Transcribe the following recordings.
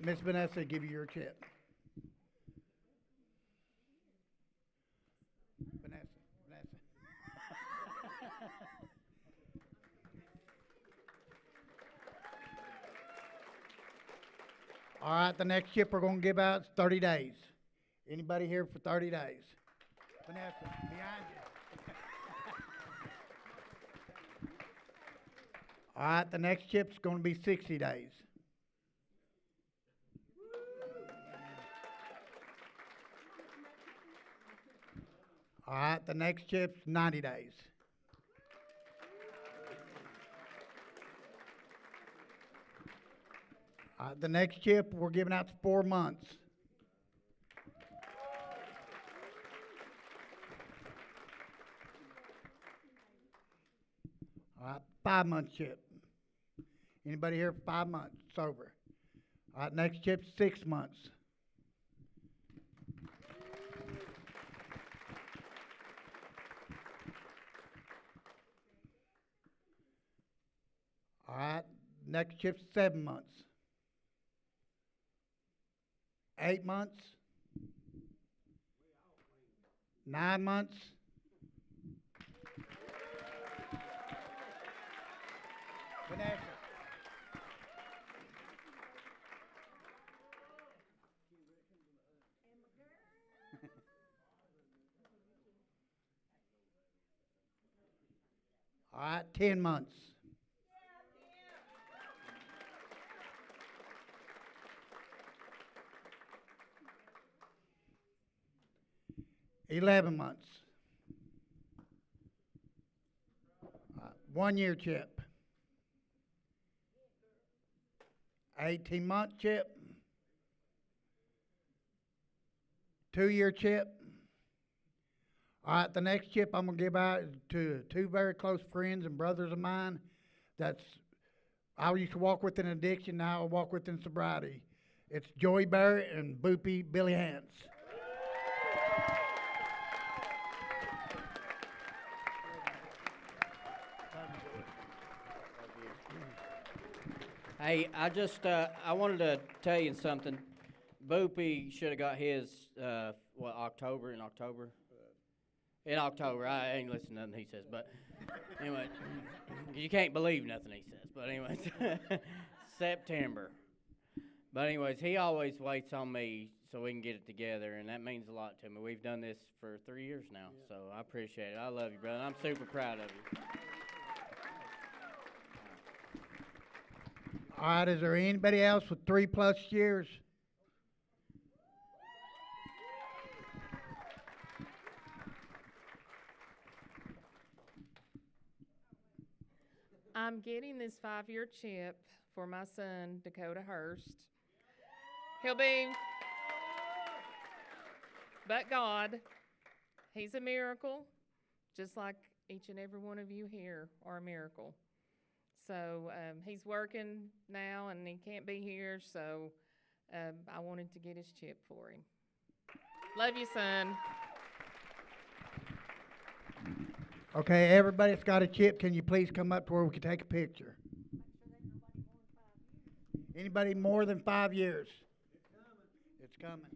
Miss Vanessa, give you your chip. Vanessa, Vanessa. All right, the next chip we're going to give out is 30 days. Anybody here for 30 days? Vanessa, behind you. All right, the next chip's going to be 60 days. All right, the next chip's 90 days. The next chip we're giving out for 4 months. All right, 5 month chip. Anybody here for 5 months sober? All right, next chip's 6 months. All right, next chip's 7 months. 8 months. 9 months. Vanessa. All right, 10 months. 11 months. 1 year chip. 18-month chip. 2 year chip. All right, the next chip I'm going to give out is to two very close friends and brothers of mine. I used to walk with in addiction, now I walk with in sobriety. It's Joey Barrett and Boopy Billy Hance. Hey, I wanted to tell you something. Boopy should have got his, October? In October. I ain't listening to nothing he says, but anyway, you can't believe nothing he says. But anyways, September. But anyways, he always waits on me so we can get it together, and that means a lot to me. We've done this for 3 years now, so I appreciate it. I love you, brother. I'm super proud of you. All right, is there anybody else with 3+ years? I'm getting this 5-year chip for my son, Dakota Hurst. He'll be, but God, he's a miracle, just like each and every one of you here are a miracle. So he's working now and he can't be here, so I wanted to get his chip for him. Love you, son. Okay, everybody that's got a chip, can you please come up to where we can take a picture? Anybody more than 5 years? It's coming.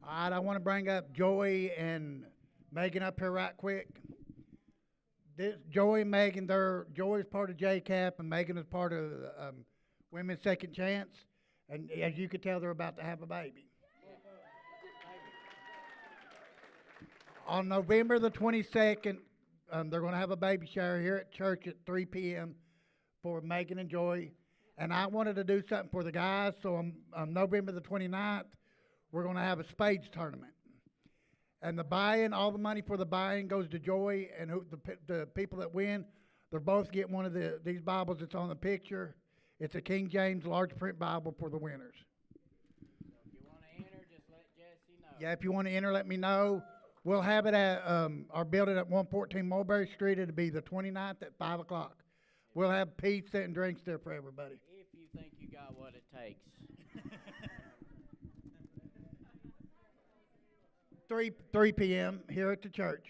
All right, I want to bring up Joey and Megan up here right quick. Joey and Megan, Joey's part of JCAP and Megan is part of Women's Second Chance. And as you can tell, they're about to have a baby. On November the 22nd, they're going to have a baby shower here at church at 3 p.m. for Megan and Joey. And I wanted to do something for the guys, so on November the 29th, we're going to have a spades tournament. And the buy-in, all the money for the buy-in goes to Joey, and the people that win, they're both getting one of these Bibles that's on the picture. It's a King James large print Bible for the winners. So if you want to enter, just let Jesse know. Yeah, if you want to enter, let me know. We'll have it at our building at 114 Mulberry Street. It'll be the 29th at 5 o'clock. We'll have pizza and drinks there for everybody. If you think you got what it takes. 3 p.m. here at the church.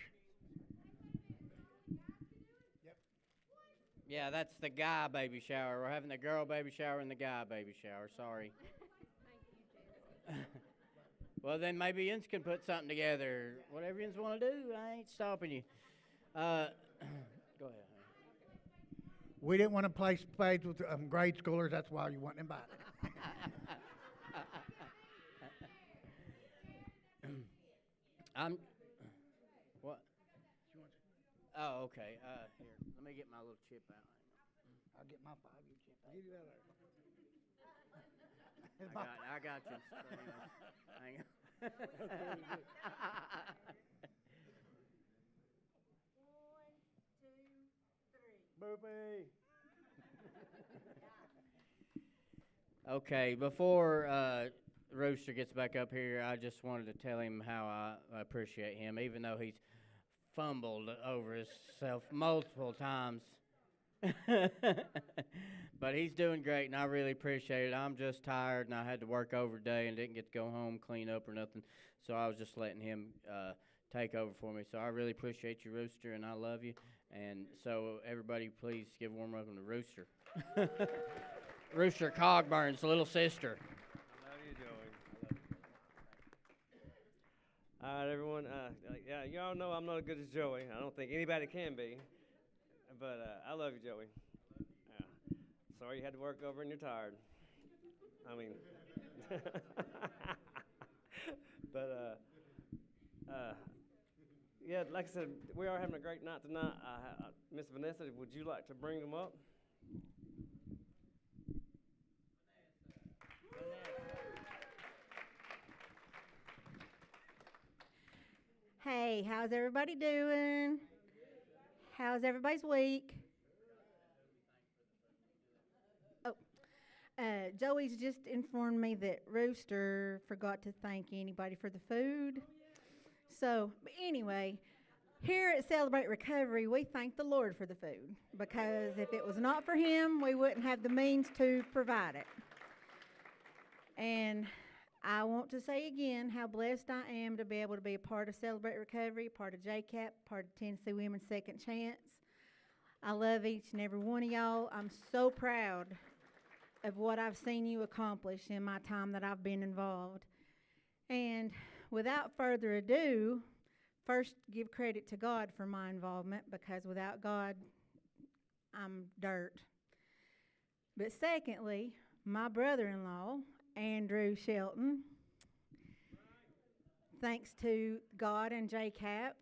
Yeah, that's the guy baby shower. We're having the girl baby shower and the guy baby shower. Sorry. Well, then maybe yins can put something together. Whatever yins want to do, I ain't stopping you. Go ahead. We didn't want to play spades with grade schoolers. That's why you weren't invited. What? Oh, okay. Here, let me get my little chip out. I'll get my 5-year chip out. I got you. Hang on. Boopy. Okay, before Rooster gets back up here, I just wanted to tell him how I appreciate him, even though he's fumbled over himself multiple times. But he's doing great, and I really appreciate it. I'm just tired, and I had to work over day and didn't get to go home, clean up or nothing. So I was just letting him take over for me. So I really appreciate you, Rooster, and I love you. And so everybody, please give a warm welcome to Rooster. Rooster Cogburn's little sister. I love you, Joey. All right, everyone. Yeah, y'all know I'm not as good as Joey. I don't think anybody can be. But I love you, Joey. Sorry you had to work over and you're tired. I mean, but yeah, like I said, we are having a great night tonight. Miss Vanessa, would you like to bring them up? Hey, how's everybody doing? How's everybody's week? Oh, Joey's just informed me that Rooster forgot to thank anybody for the food. So, but anyway, here at Celebrate Recovery, we thank the Lord for the food because if it was not for Him, we wouldn't have the means to provide it. And I want to say again how blessed I am to be able to be a part of Celebrate Recovery, part of JCAP, part of Tennessee Women's Second Chance. I love each and every one of y'all. I'm so proud of what I've seen you accomplish in my time that I've been involved. And without further ado, first give credit to God for my involvement because without God, I'm dirt. But secondly, my brother-in-law, Andrew Shelton, thanks to God and JCAP,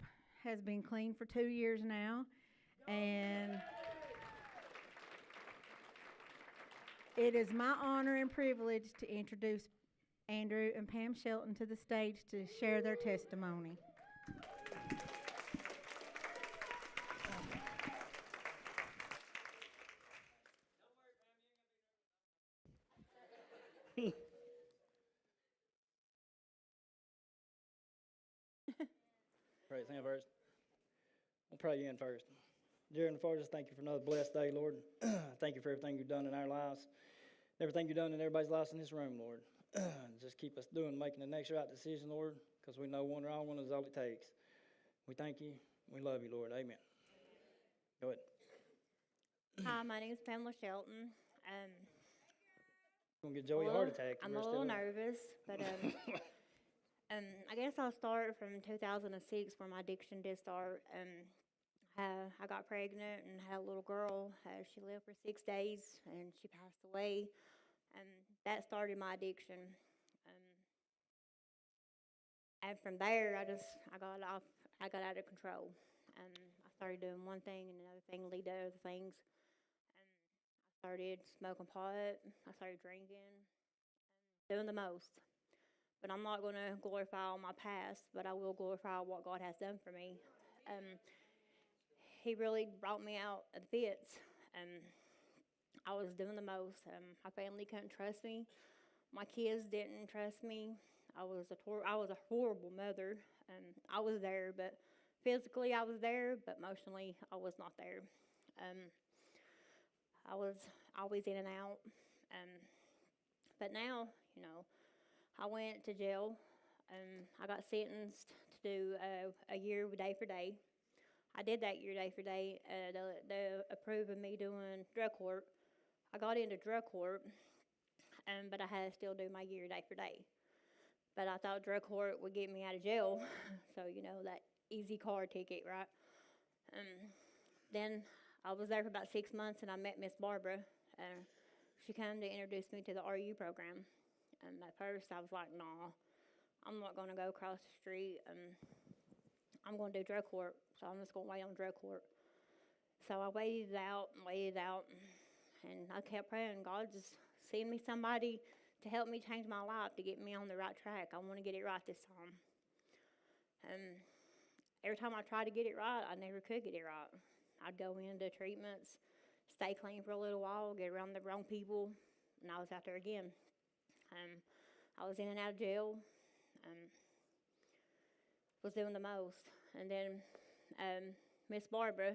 has been clean for 2 years now. And it is my honor and privilege to introduce Andrew and Pam Shelton to the stage to share their testimony. Praise Him first. I'll pray you in first. Dear and Father, just thank you for another blessed day, Lord. Thank you for everything you've done in our lives, everything you've done in everybody's lives in this room, Lord. Just keep us making the next right decision, Lord, because we know one wrong one is all it takes. We thank you. We love you, Lord. Amen. Go ahead. Hi, my name is Pamela Shelton. Gonna get Joey a heart attack. I'm a little nervous, but I guess I'll start from 2006 where my addiction did start. I got pregnant and had a little girl. She lived for 6 days and she passed away. That started my addiction. And from there, I got out of control. I started doing one thing and another thing lead to other things. I started smoking pot. I started drinking, doing the most. But I'm not going to glorify all my past, but I will glorify what God has done for me. He really brought me out of the pits. I was doing the most. My family couldn't trust me. My kids didn't trust me. I was a horrible mother. I was there, but physically I was there, but emotionally I was not there. I was always in and out. But now, I went to jail. I got sentenced to do a year day for day. I did that year day for day. They approved of me doing drug court. I got into drug court, but I had to still do my year day for day. But I thought drug court would get me out of jail, so that easy car ticket, right? Then I was there for about 6 months, and I met Miss Barbara. She came to introduce me to the RU program. At first, I was like, nah, I'm not going to go across the street. I'm going to do drug court, so I'm just going to wait on drug court. So I waited it out, and I kept praying, God, just send me somebody to help me change my life, to get me on the right track. I want to get it right this time. Every time I tried to get it right, I never could get it right. I'd go into treatments, stay clean for a little while, get around the wrong people, and I was out there again. I was in and out of jail, was doing the most. And then Miss Barbara,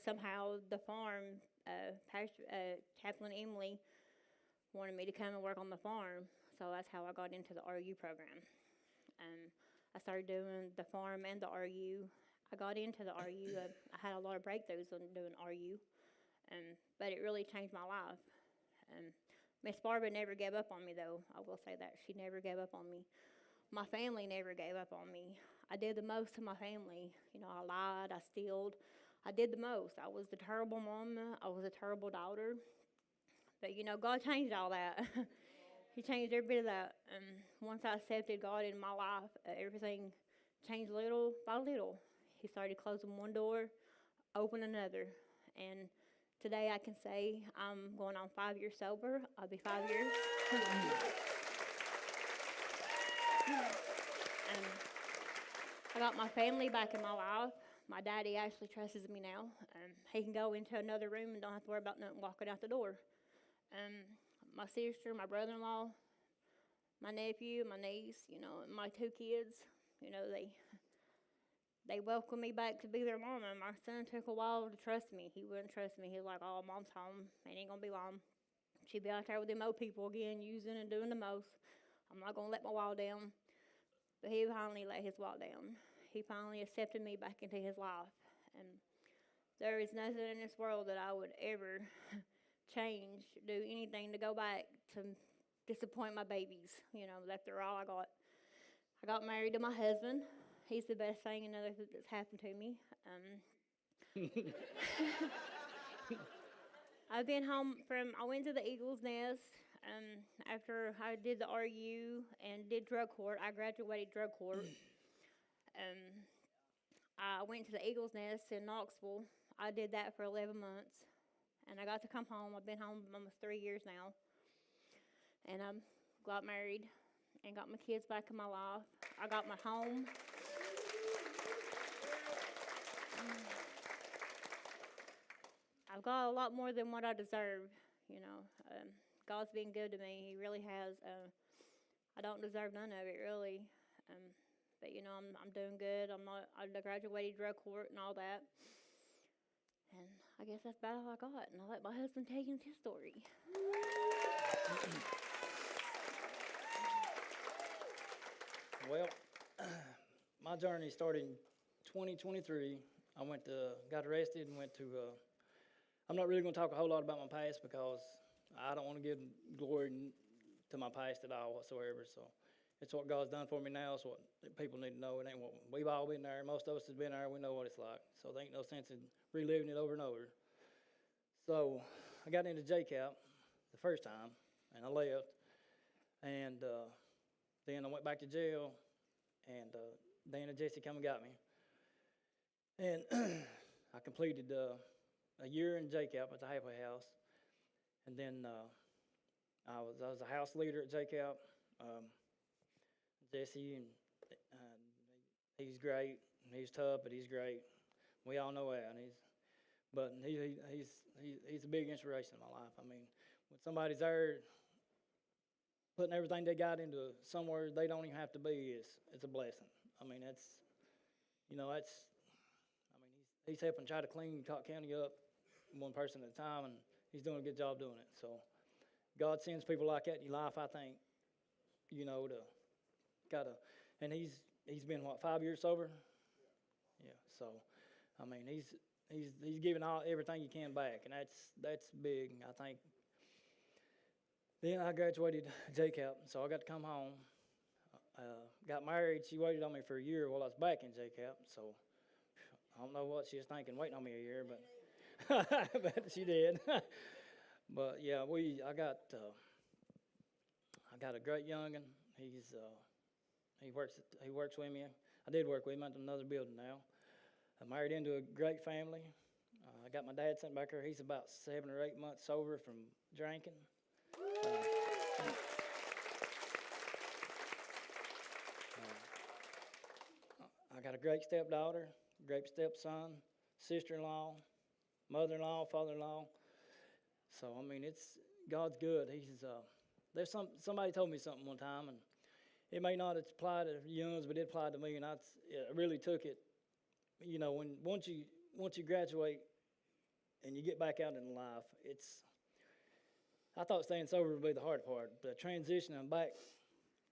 somehow the farm, Chaplain Emily wanted me to come and work on the farm, so that's how I got into the RU program. I started doing the farm and the RU. I got into the RU. I had a lot of breakthroughs on doing RU, but it really changed my life. Miss Barbara never gave up on me, though. I will say that. She never gave up on me. My family never gave up on me. I did the most to my family. I lied, I stealed. I did the most. I was the terrible mama. I was a terrible daughter. But, God changed all that. He changed every bit of that. Once I accepted God in my life, everything changed little by little. He started closing one door, open another. And today I can say I'm going on 5 years sober. I'll be 5 years. I got my family back in my life. My daddy actually trusts me now. He can go into another room and don't have to worry about nothing walking out the door. My sister, my brother-in-law, my nephew, my niece, and my 2 kids, they welcomed me back to be their mama. My son took a while to trust me. He wouldn't trust me. He was like, oh, Mom's home. It ain't going to be long. She'll be out there with them old people again, using and doing the most. I'm not going to let my wall down. But he finally let his wall down. He finally accepted me back into his life. And there is nothing in this world that I would ever change, do anything to go back to disappoint my babies. They're all I got. I got married to my husband. He's the best thing that's happened to me. I've been home I went to the Eagle's Nest. After I did the RU and did drug court, I graduated drug court. I went to the Eagle's Nest in Knoxville. I did that for 11 months. And I got to come home. I've been home almost 3 years now. And I got married and got my kids back in my life. I got my home. I've got a lot more than what I deserve, God's been good to me. He really has. I don't deserve none of it, really. But I'm doing good. I graduated drug court and all that. And I guess that's about all I got. And I'll let my husband tell you his story. Well, my journey started in 2023. I got arrested and went to, I'm not really going to talk a whole lot about my past because I don't want to give glory to my past at all whatsoever. So it's what God's done for me now. It's what people need to know. It ain't what we've all been there. Most of us has been there. We know what it's like. So there ain't no sense in reliving it over and over. So I got into JCAP the first time, and I left. And then I went back to jail, and Dan and Jesse come and got me. And I completed a year in JCAP at the halfway house. And then I was a house leader at JCAP. Jesse, and he's great. He's tough, but he's great. We all know that. And he's a big inspiration in my life. I mean, when somebody's there putting everything they got into somewhere they don't even have to be is a blessing. I mean, that's, you know, that's, I mean, he's helping try to clean Cocke County up one person at a time, and he's doing a good job doing it. So God sends people like that in your life, I think, you know, to and he's been, what, 5 years sober? Yeah, so, I mean, he's giving everything he can back, and that's big, I think. Then I graduated JCAP, so I got to come home. Got married. She waited on me for a year while I was back in JCAP, so I don't know what she was thinking waiting on me a year, but but she did. But yeah, I got a great young'un. He works with me. I did work with him at another building now. I'm married into a great family. I got my dad sitting back there. He's about 7 or 8 months sober from drinking. I got a great stepdaughter, great stepson, sister-in-law, mother-in-law, father-in-law. So I mean, God's good. There's somebody told me something one time, and it may not apply to youngs, but it applied to me, and I really took it. You know, once you graduate and you get back out in life, I thought staying sober would be the hard part. The transitioning back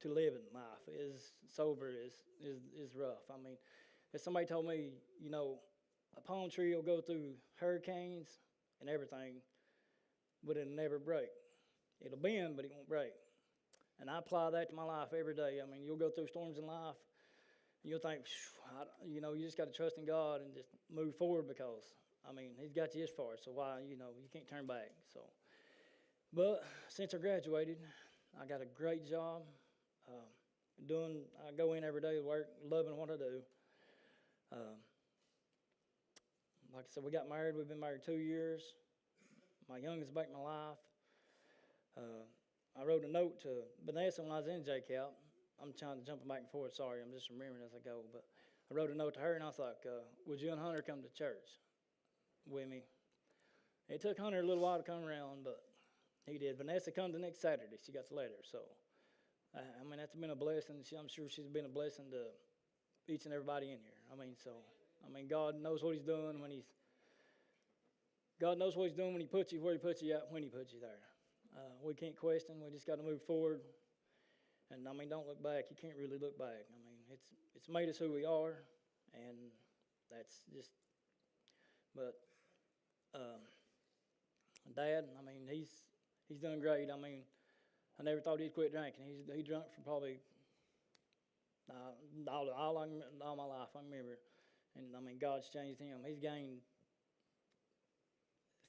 to living life is rough. I mean, if somebody told me, you know, a palm tree will go through hurricanes and everything, but it'll never break. It'll bend, but it won't break. And I apply that to my life every day. I mean, you'll go through storms in life, and you'll think, you know, you just got to trust in God and just move forward because, I mean, He's got you this far, so why, you know, you can't turn back. So, but since I graduated, I got a great job. I go in every day to work, loving what I do. Like I said, we got married. We've been married 2 years. My youngest back in my life. I wrote a note to Vanessa when I was in JCAP. I'm trying to jump back and forth. Sorry, I'm just remembering as I go. But I wrote a note to her, and I was like, would you and Hunter come to church with me? It took Hunter a little while to come around, but he did. Vanessa come the next Saturday. She got the letter. So, I mean, that's been a blessing. I'm sure she's been a blessing to each and everybody in here. I mean, God knows what He's doing when He puts you where He puts you at, when He puts you there. We can't question. We just got to move forward. And, I mean, don't look back. You can't really look back. I mean, it's made us who we are, and that's just, but Dad, I mean, he's done great. I mean, I never thought he'd quit drinking. He drunk for probably all my life, I remember. And, I mean, God's changed him. He's gained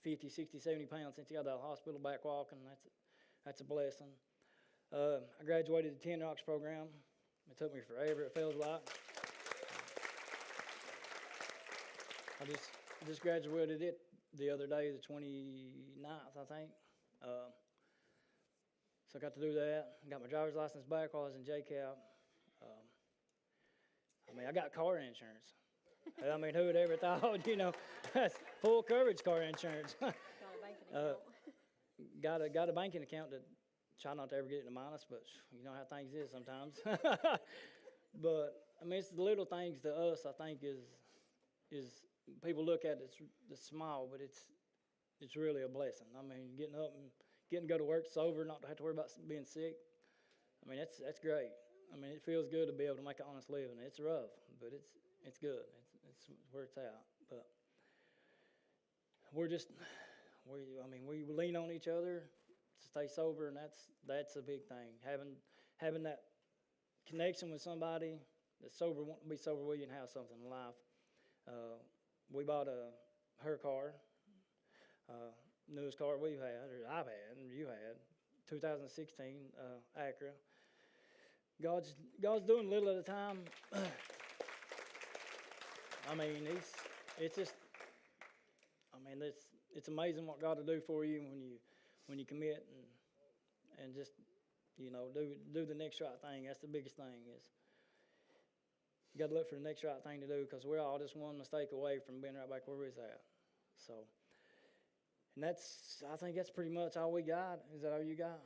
50, 60, 70 pounds since he got out of the hospital back walking. That's a blessing. I graduated the 10 Rocks program. It took me forever, it feels like. I just graduated it the other day, the 29th, I think. So I got to do that. Got my driver's license back while I was in JCAP. I mean, I got car insurance. I mean, who would ever thought, you know, that's full coverage car insurance. Got a banking account that try not to ever get in the minus, but you know how things is sometimes. But I mean, it's the little things to us. I think is people look at it the small, but it's really a blessing. I mean, getting up and getting to go to work sober, not to have to worry about being sick. I mean, that's great. I mean, it feels good to be able to make an honest living. It's rough, but it's good. It's where it's at. But we lean on each other to stay sober, and that's a big thing. Having that connection with somebody that's sober, want to be sober with you and have something in life. We bought her car, newest car we've had, or I've had, and you had, 2016 Acura. God's doing a little at a time. I mean, it's amazing what God will do for you when you commit and just, you know, do the next right thing. That's the biggest thing is you got to look for the next right thing to do, because we're all just one mistake away from being right back where we was at. So, and I think that's pretty much all we got. Is that all you got?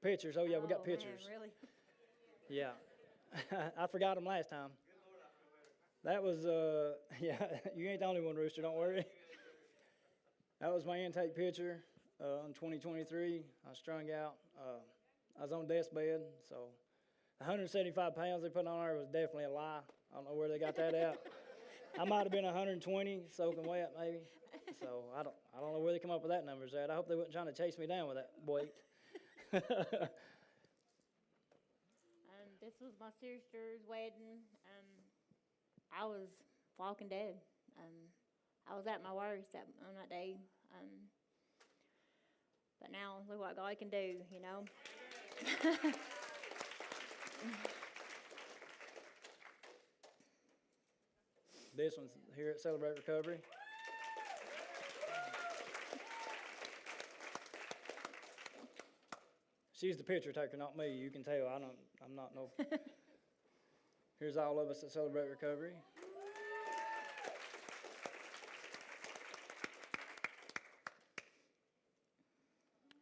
Pictures. Oh, yeah, we got Oh, man, pictures. really? Yeah. I forgot them last time. That was, yeah, you ain't the only one, Rooster, don't worry. That was my intake picture in 2023. I was strung out. I was on death's bed, so 175 pounds they put on there was definitely a lie. I don't know where they got that at. I might have been 120, soaking wet maybe. So I don't know where they come up with that numbers at. I hope they wasn't trying to chase me down with that weight. This was my sister's wedding. I was walking dead. I was at my worst on that day. But now look what God can do, you know. This one's here at Celebrate Recovery. She's the picture taker, not me. You can tell. I'm not no. Here's all of us at Celebrate Recovery.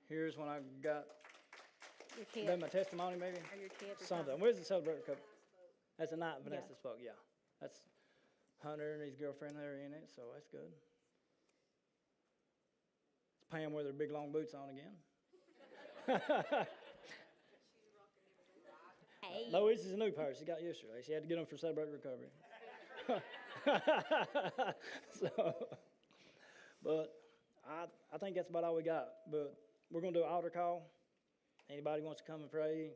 Here's when I got Your kid. done my testimony, maybe. Or your kid or Something. something. Where's the Celebrate Recovery? That's the night Vanessa Yeah. spoke. Yeah, that's Hunter and his girlfriend there in it, so that's good. It's Pam with her big long boots on again. Hey. No, this is a new pair. She got yesterday. She had to get them for Celebrate Recovery. So, but I think that's about all we got. But we're going to do an altar call. Anybody wants to come and pray,